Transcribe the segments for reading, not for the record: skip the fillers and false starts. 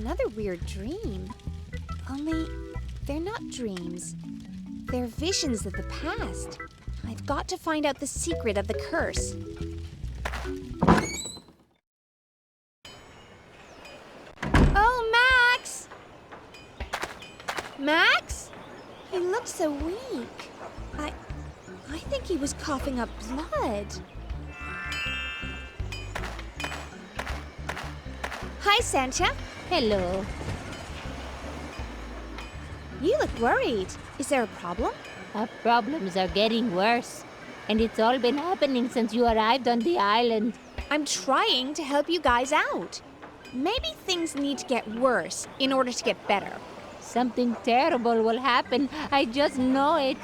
another weird dream. Only, they're not dreams. They're visions of the past. I've got to find out the secret of the curse. Oh, Max! Max? He looks so weak. I think he was coughing up blood. Hi, Sancha. Hello. You look worried. Is there a problem? Our problems are getting worse. And it's all been happening since you arrived on the island. I'm trying to help you guys out. Maybe things need to get worse in order to get better. Something terrible will happen. I just know it.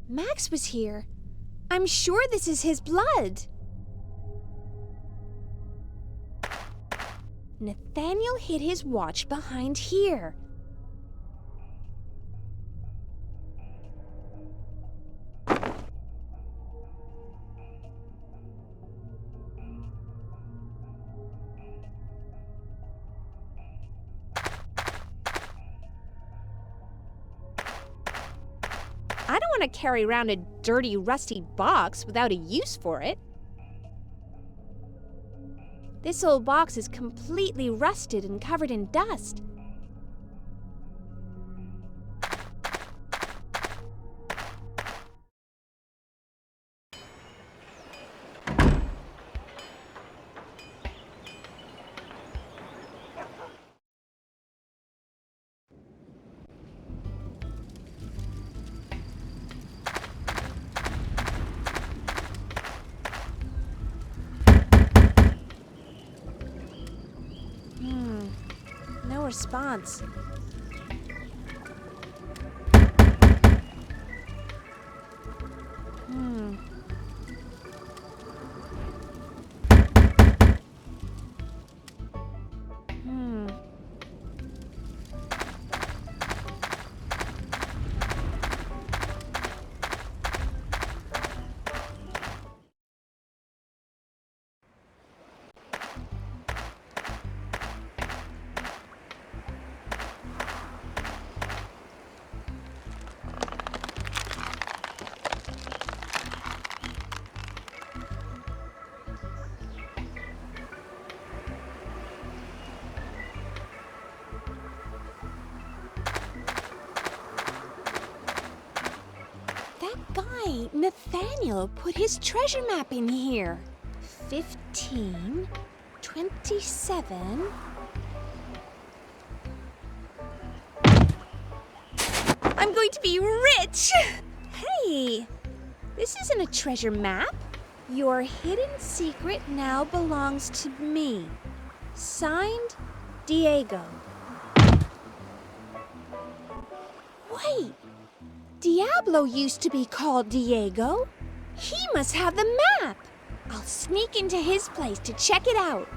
Max was here. I'm sure this is his blood. Nathaniel hid his watch behind here. I don't want to carry around a dirty, rusty box without a use for it. This old box is completely rusted and covered in dust. No response. Nathaniel put his treasure map in here. 15, 27. I'm going to be rich! Hey, this isn't a treasure map. Your hidden secret now belongs to me. Signed, Diego. Wait. Diablo used to be called Diego. He must have the map. I'll sneak into his place to check it out.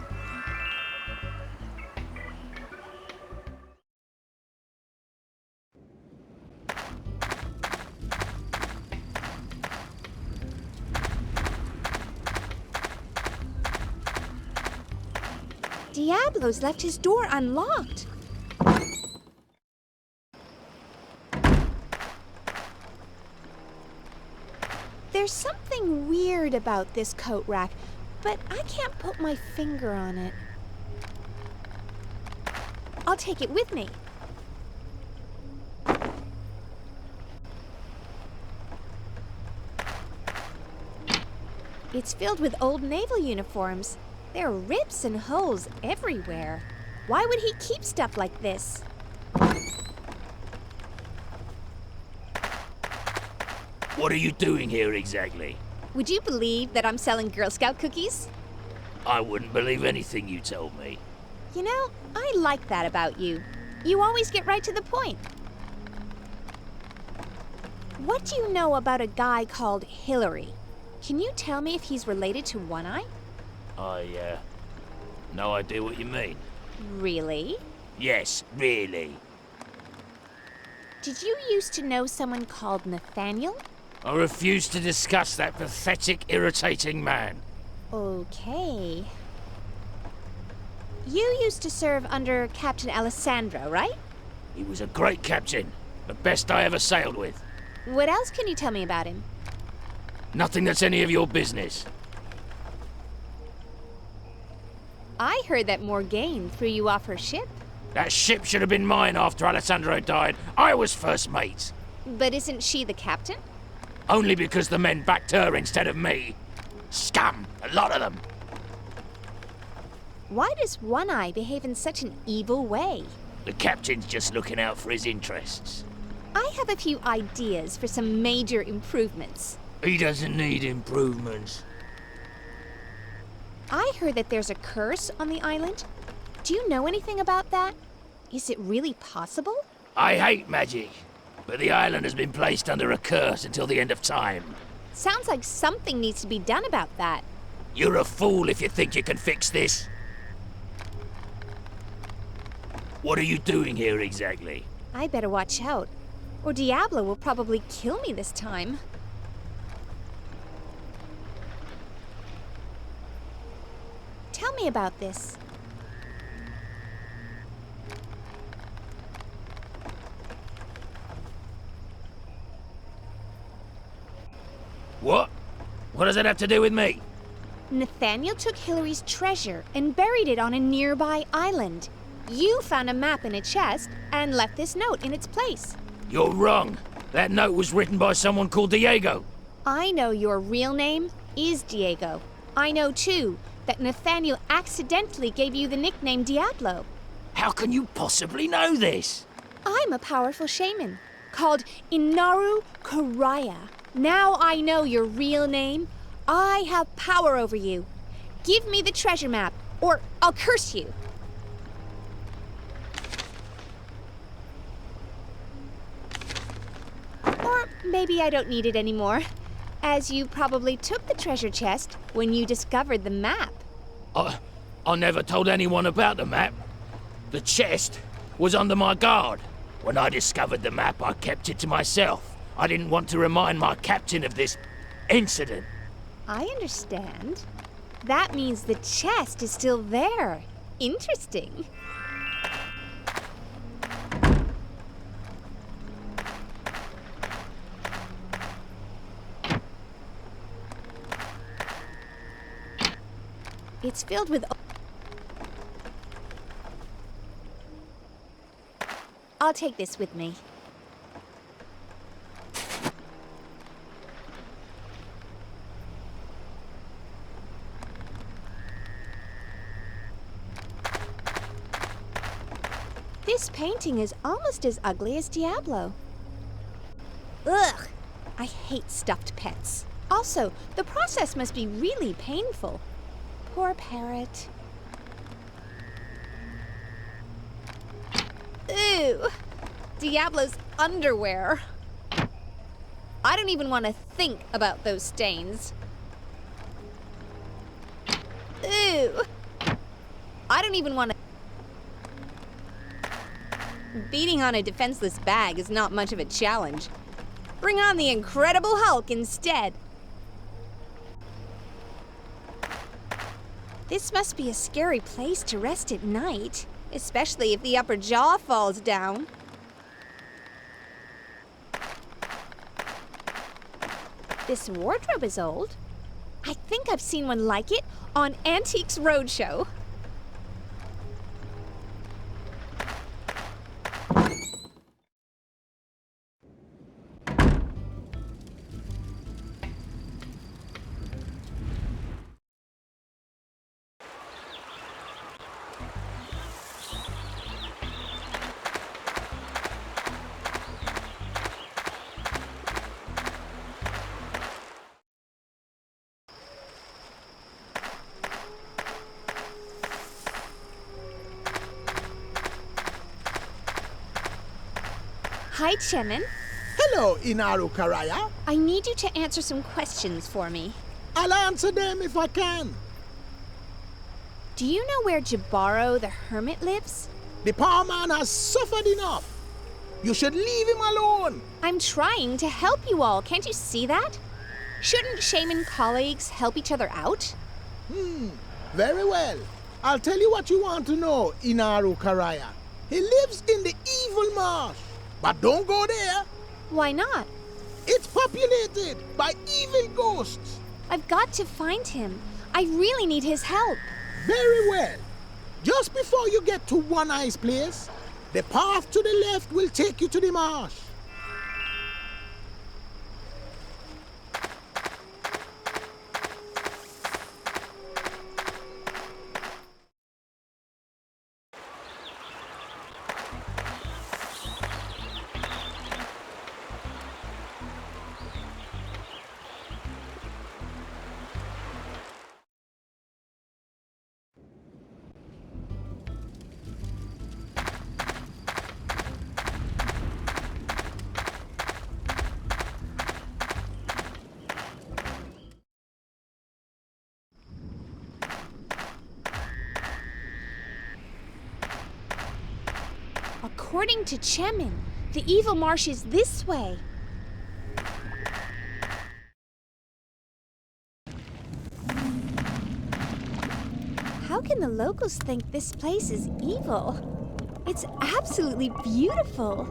Diablo's left his door unlocked. There's something weird about this coat rack, but I can't put my finger on it. I'll take it with me. It's filled with old naval uniforms. There are rips and holes everywhere. Why would he keep stuff like this? What are you doing here exactly? Would you believe that I'm selling Girl Scout cookies? I wouldn't believe anything you told me. You know, I like that about you. You always get right to the point. What do you know about a guy called Hillary? Can you tell me if he's related to One Eye? No idea what you mean. Really? Yes, really. Did you used to know someone called Nathaniel? I refuse to discuss that pathetic, irritating man. Okay. You used to serve under Captain Alessandro, right? He was a great captain. The best I ever sailed with. What else can you tell me about him? Nothing that's any of your business. I heard that Morgane threw you off her ship. That ship should have been mine after Alessandro died. I was first mate. But isn't she the captain? Only because the men backed her instead of me. Scum, a lot of them. Why does One Eye behave in such an evil way? The captain's just looking out for his interests. I have a few ideas for some major improvements. He doesn't need improvements. I heard that there's a curse on the island. Do you know anything about that? Is it really possible? I hate magic, but the island has been placed under a curse until the end of time. Sounds like something needs to be done about that. You're a fool if you think you can fix this. What are you doing here exactly? I better watch out, or Diablo will probably kill me this time. Tell me about this. What? What does that have to do with me? Nathaniel took Hillary's treasure and buried it on a nearby island. You found a map in a chest and left this note in its place. You're wrong. That note was written by someone called Diego. I know your real name is Diego. I know, too, that Nathaniel accidentally gave you the nickname Diablo. How can you possibly know this? I'm a powerful shaman called Inaru Karaya. Now I know your real name. I have power over you. Give me the treasure map, or I'll curse you. Or maybe I don't need it anymore, as you probably took the treasure chest when you discovered the map. I never told anyone about the map. The chest was under my guard. When I discovered the map, I kept it to myself. I didn't want to remind my captain of this incident. I understand. That means the chest is still there. Interesting. It's filled with... I'll take this with me. This painting is almost as ugly as Diablo. Ugh! I hate stuffed pets. Also, the process must be really painful. Poor parrot. Ooh! Diablo's underwear. I don't even want to think about those stains. Ooh! I don't even want to... Beating on a defenseless bag is not much of a challenge. Bring on the Incredible Hulk instead. This must be a scary place to rest at night, especially if the upper jaw falls down. This wardrobe is old. I think I've seen one like it on Antiques Roadshow. Hi, Chemin. Hello, Inaru Karaya. I need you to answer some questions for me. I'll answer them if I can. Do you know where Jabaro the Hermit lives? The poor man has suffered enough. You should leave him alone. I'm trying to help you all. Can't you see that? Shouldn't shaman colleagues help each other out? Very well. I'll tell you what you want to know, Inaru Karaya. He lives in the evil marsh. But don't go there. Why not? It's populated by evil ghosts. I've got to find him. I really need his help. Very well. Just before you get to One Eye's place, the path to the left will take you to the marsh. According to Chemin, the evil marsh is this way. How can the locals think this place is evil? It's absolutely beautiful.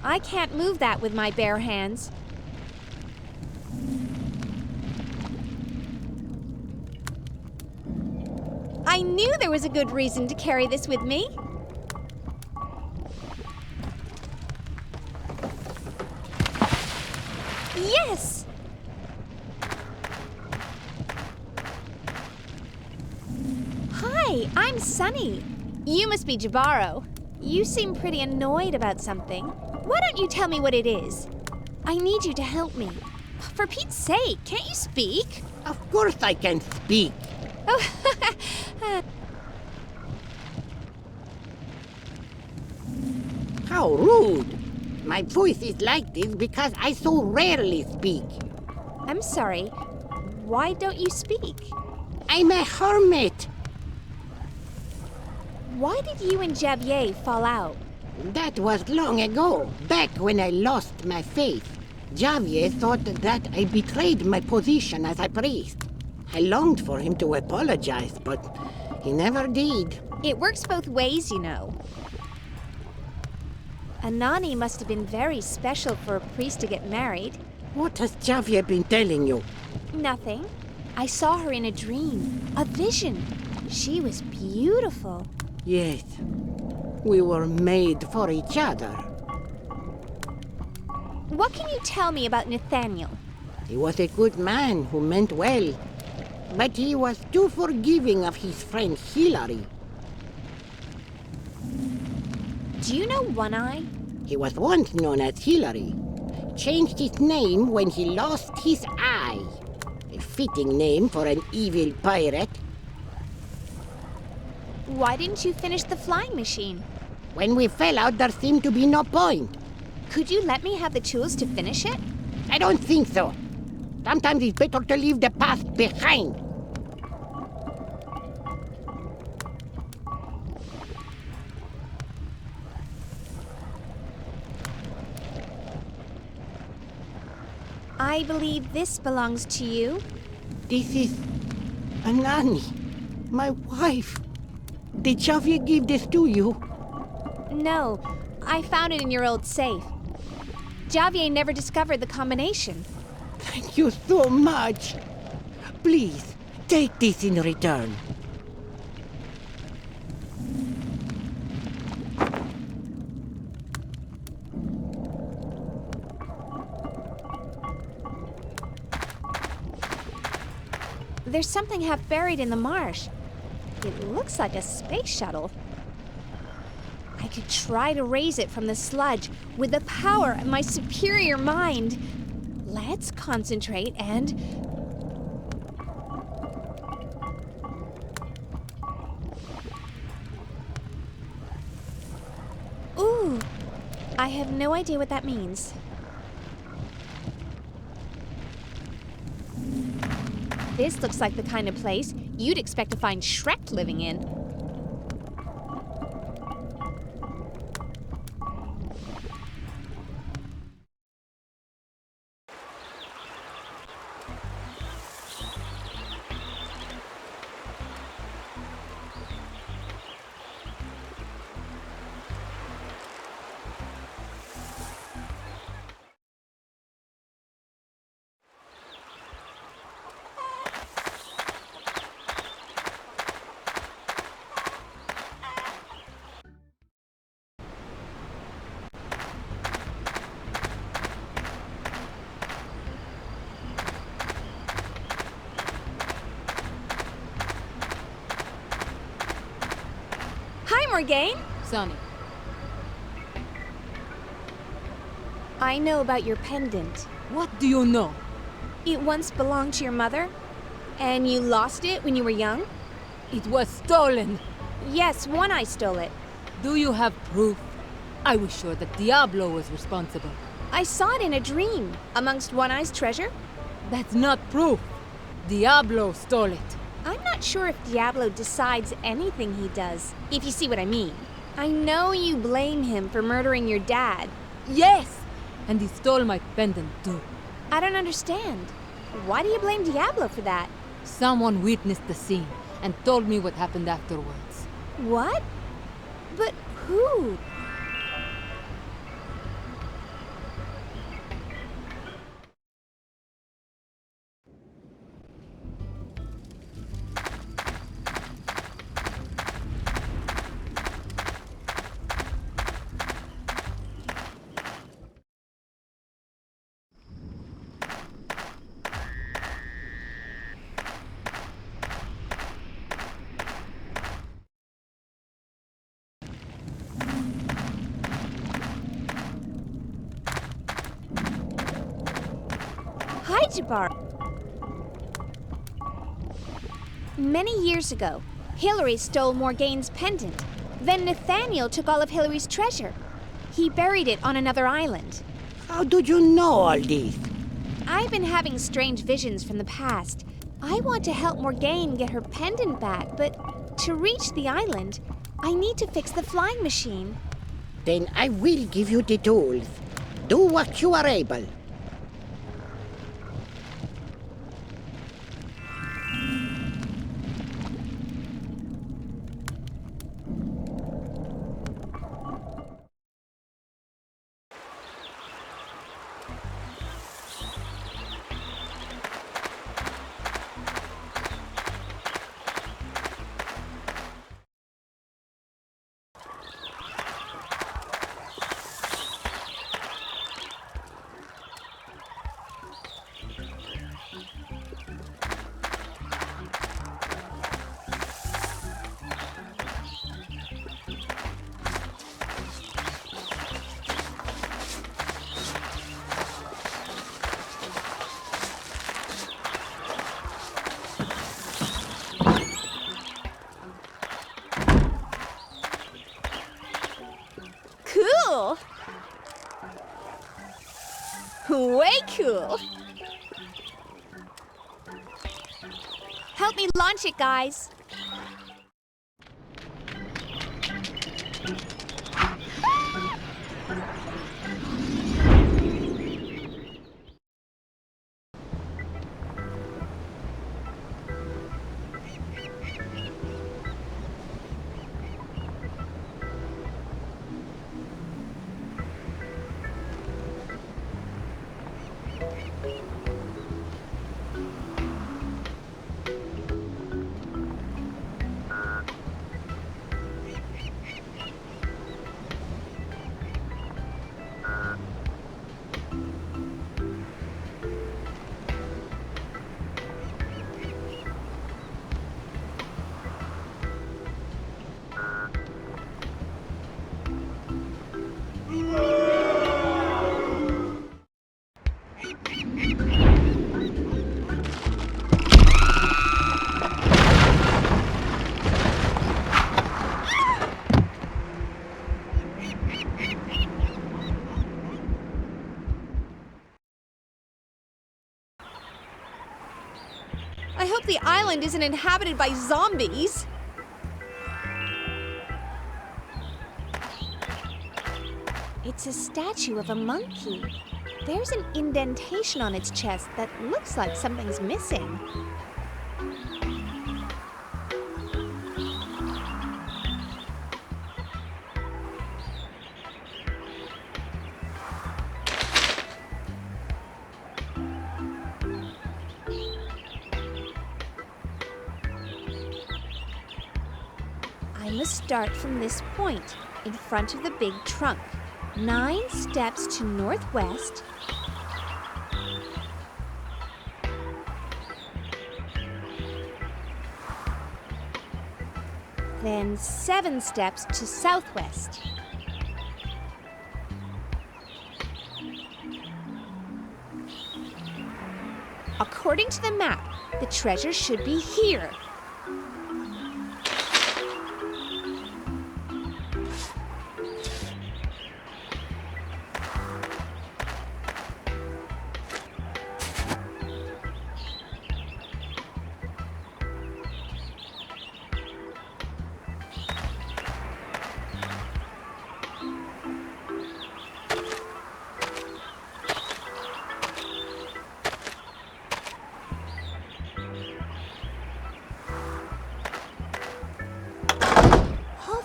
I can't move that with my bare hands. I knew there was a good reason to carry this with me. Yes! Hi, I'm Sunny. You must be Jabaro. You seem pretty annoyed about something. Why don't you tell me what it is? I need you to help me. For Pete's sake, can't you speak? Of course I can speak. Oh, How rude. My voice is like this because I so rarely speak. I'm sorry. Why don't you speak? I'm a hermit. Why did you and Javier fall out? That was long ago, back when I lost my faith. Javier thought that I betrayed my position as a priest. I longed for him to apologize, but he never did. It works both ways, you know. Anani must have been very special for a priest to get married. What has Javier been telling you? Nothing. I saw her in a dream, a vision. She was beautiful. Yes, we were made for each other. What can you tell me about Nathaniel? He was a good man who meant well, but he was too forgiving of his friend Hilary. Do you know One Eye? He was once known as Hilary. Changed his name when he lost his eye. A fitting name for an evil pirate. Why didn't you finish the flying machine? When we fell out, there seemed to be no point. Could you let me have the tools to finish it? I don't think so. Sometimes it's better to leave the past behind. I believe this belongs to you. This is Anani, my wife. Did Javier give this to you? No, I found it in your old safe. Javier never discovered the combination. Thank you so much. Please, take this in return. There's something half buried in the marsh. It looks like a space shuttle. I could try to raise it from the sludge with the power of my superior mind. Let's concentrate and... Ooh, I have no idea what that means. This looks like the kind of place you'd expect to find Shrek living in. Hi, Morgaine. Sonny, I know about your pendant. what do you know? It once belonged to your mother, and you lost it when you were young? It was stolen. Yes, One Eye stole it. Do you have proof? I was sure that Diablo was responsible. I saw it in a dream, amongst One Eye's treasure. That's not proof. Diablo stole it. I'm not sure if Diablo decides anything he does, if you see what I mean. I know you blame him for murdering your dad. Yes! And he stole my pendant too. I don't understand. Why do you blame Diablo for that? Someone witnessed the scene and told me what happened afterwards. What? But who? Hi, Jabbar. Many years ago, Hillary stole Morgaine's pendant. Then Nathaniel took all of Hillary's treasure. He buried it on another island. How do you know all this? I've been having strange visions from the past. I want to help Morgaine get her pendant back, but to reach the island, I need to fix the flying machine. Then I will give you the tools. Do what you are able. Cool! Way cool! Help me launch it, guys. I hope the island isn't inhabited by zombies. It's a statue of a monkey. There's an indentation on its chest that looks like something's missing. I must start from this point, in front of the big trunk. 9 steps to northwest. Then 7 steps to southwest. According to the map, the treasure should be here.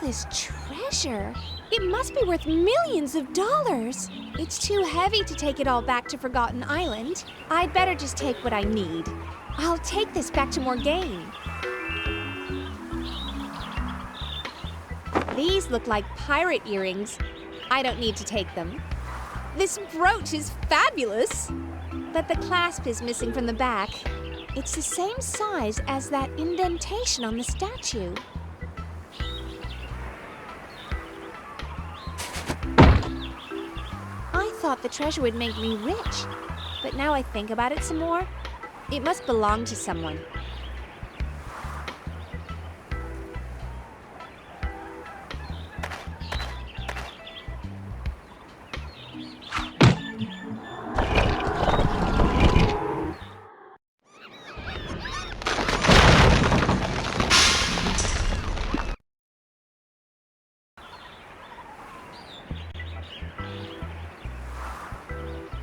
This treasure, it must be worth millions of dollars. It's too heavy to take it all back to Forgotten Island. I'd better just take what I need. I'll take this back to Morgaine. These look like pirate earrings. I don't need to take them. This brooch is fabulous, but the clasp is missing from the back. It's the same size as that indentation on the statue. I thought the treasure would make me rich, but now I think about it some more, it must belong to someone.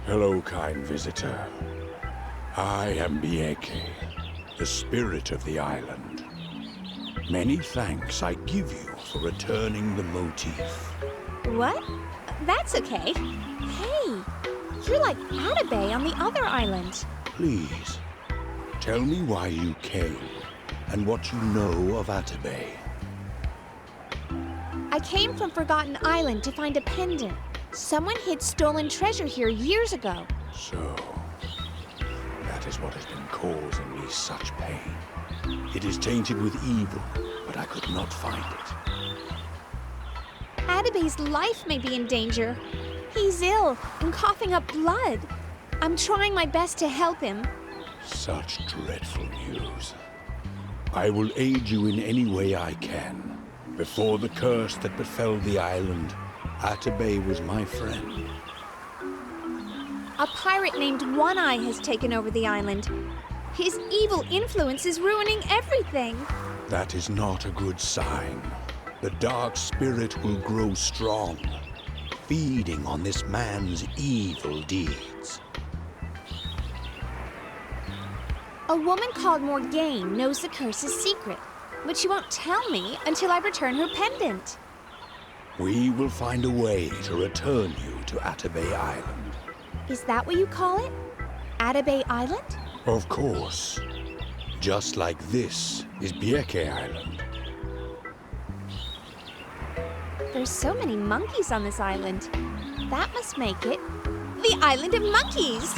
Hello, kind visitor. I am Bieke, the spirit of the island. Many thanks I give you for returning the motif. What? That's okay. Hey, you're like Atabey on the other island. Please, tell me why you came and what you know of Atabey. I came from Forgotten Island to find a pendant. Someone hid stolen treasure here years ago. So, that is what has been causing me such pain. It is tainted with evil, but I could not find it. Atabey's life may be in danger. He's ill and coughing up blood. I'm trying my best to help him. Such dreadful news. I will aid you in any way I can. Before the curse that befell the island, Atabey was my friend. A pirate named One Eye has taken over the island. His evil influence is ruining everything. That is not a good sign. The dark spirit will grow strong, feeding on this man's evil deeds. A woman called Morgaine knows the curse's secret, but she won't tell me until I return her pendant. We will find a way to return you to Atabey Island. Is that what you call it? Atabey Island? Of course. Just like this is Bieke Island. There's so many monkeys on this island. That must make it the Island of Monkeys.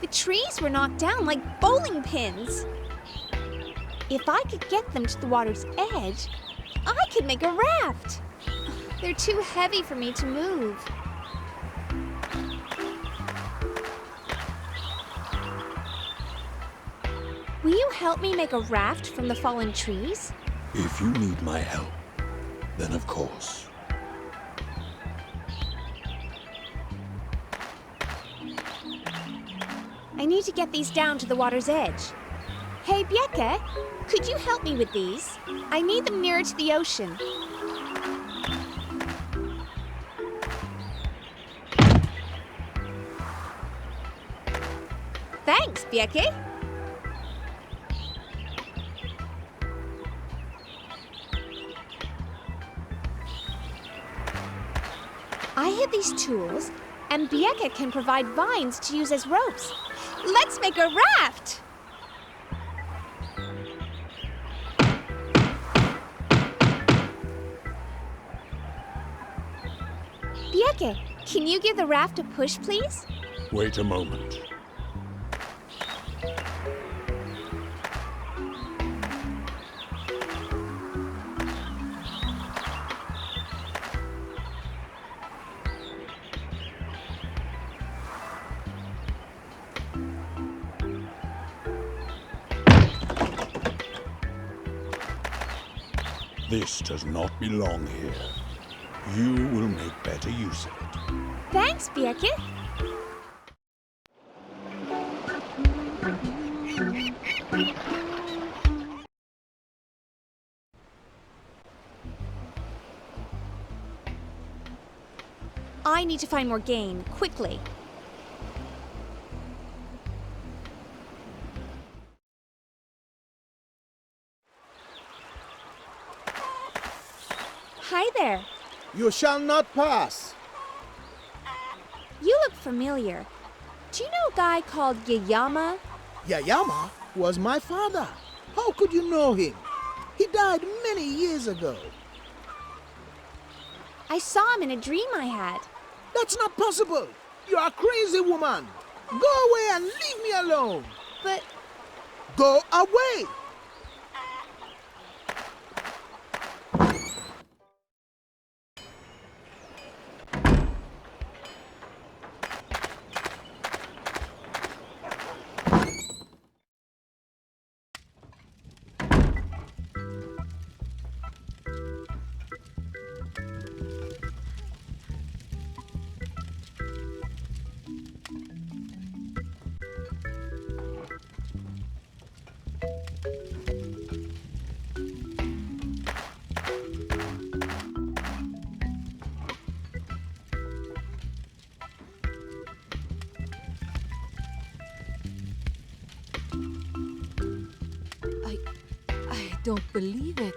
The trees were knocked down like bowling pins. If I could get them to the water's edge, I could make a raft. They're too heavy for me to move. Will you help me make a raft from the fallen trees? If you need my help, then of course. I need to get these down to the water's edge. Hey, Bieke, could you help me with these? I need them nearer to the ocean. Thanks, Bieke. I have these tools, and Bieke can provide vines to use as ropes. Let's make a raft! Bieke, can you give the raft a push, please? Wait a moment. This does not belong here. You will make better use of it. Thanks, Bieke. I need to find more game, quickly. Hi there. You shall not pass. You look familiar. Do you know a guy called Yayama? Yayama was my father. How could you know him? He died many years ago. I saw him in a dream I had. That's not possible. You are a crazy woman. Go away and leave me alone. But Go away. I don't believe it.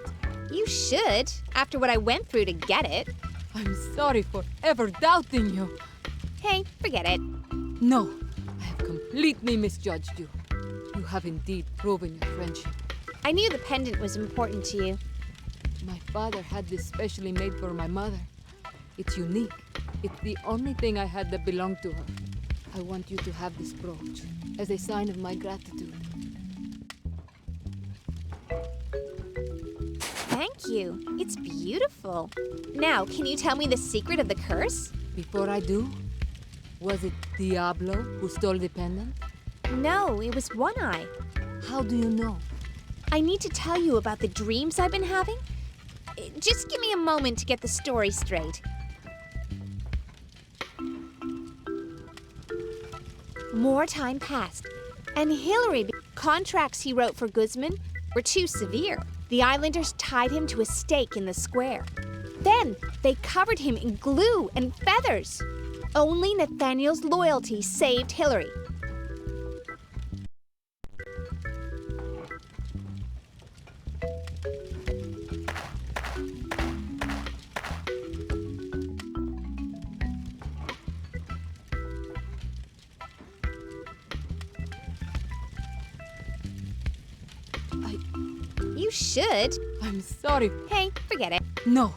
you should, after what I went through to get it. I'm sorry for ever doubting you. Hey, forget it. No, I have completely misjudged you. You have indeed proven your friendship. I knew the pendant was important to you. My father had this specially made for my mother. It's unique. It's the only thing I had that belonged to her. I want you to have this brooch as a sign of my gratitude. Thank you. It's beautiful. Now, can you tell me the secret of the curse? Before I do, was it Diablo who stole the pendant? No, it was One Eye. How do you know? I need to tell you about the dreams I've been having. Just give me a moment to get the story straight. More time passed, and contracts he wrote for Guzman were too severe. The islanders tied him to a stake in the square. Then they covered him in glue and feathers. Only Nathaniel's loyalty saved Hillary. You should. I'm sorry. Hey, forget it. No,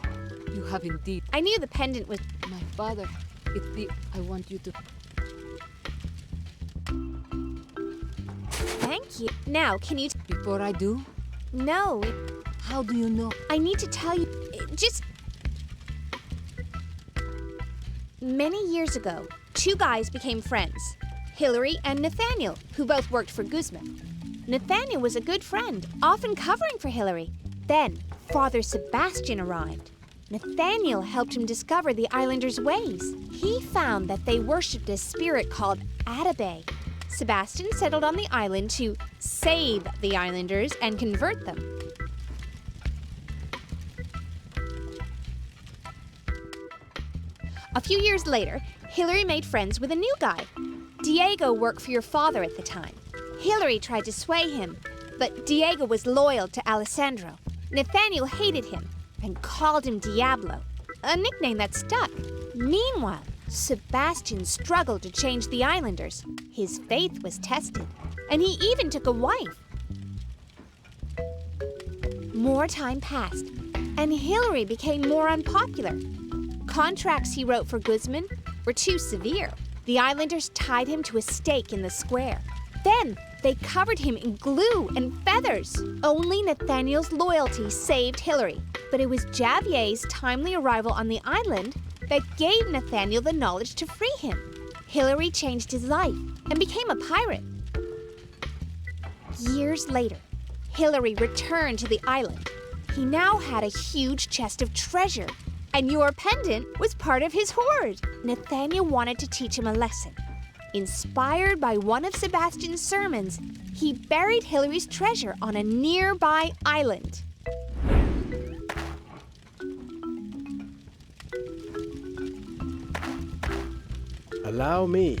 you have indeed. I knew the pendant was... My father, it's the... I want you to... Thank you. Now, can you... Before I do, No, how do you know? I need to tell you... Just... Many years ago, two guys became friends. Hillary and Nathaniel, who both worked for Guzman. Nathaniel was a good friend, often covering for Hillary. Then, Father Sebastian arrived. Nathaniel helped him discover the islanders' ways. He found that they worshipped a spirit called Atabey. Sebastian settled on the island to save the islanders and convert them. A few years later, Hilary made friends with a new guy. Diego worked for your father at the time. Hilary tried to sway him, but Diego was loyal to Alessandro. Nathaniel hated him and called him Diablo, a nickname that stuck. Meanwhile, Sebastian struggled to change the islanders. His faith was tested, and he even took a wife. More time passed, and Hilary became more unpopular. Contracts he wrote for Guzman were too severe. The islanders tied him to a stake in the square. Then they covered him in glue and feathers. Only Nathaniel's loyalty saved Hilary. But it was Javier's timely arrival on the island that gave Nathaniel the knowledge to free him. Hilary changed his life and became a pirate. Years later, Hilary returned to the island. He now had a huge chest of treasure, and your pendant was part of his hoard. Nathaniel wanted to teach him a lesson. Inspired by one of Sebastian's sermons, he buried Hilary's treasure on a nearby island. Allow me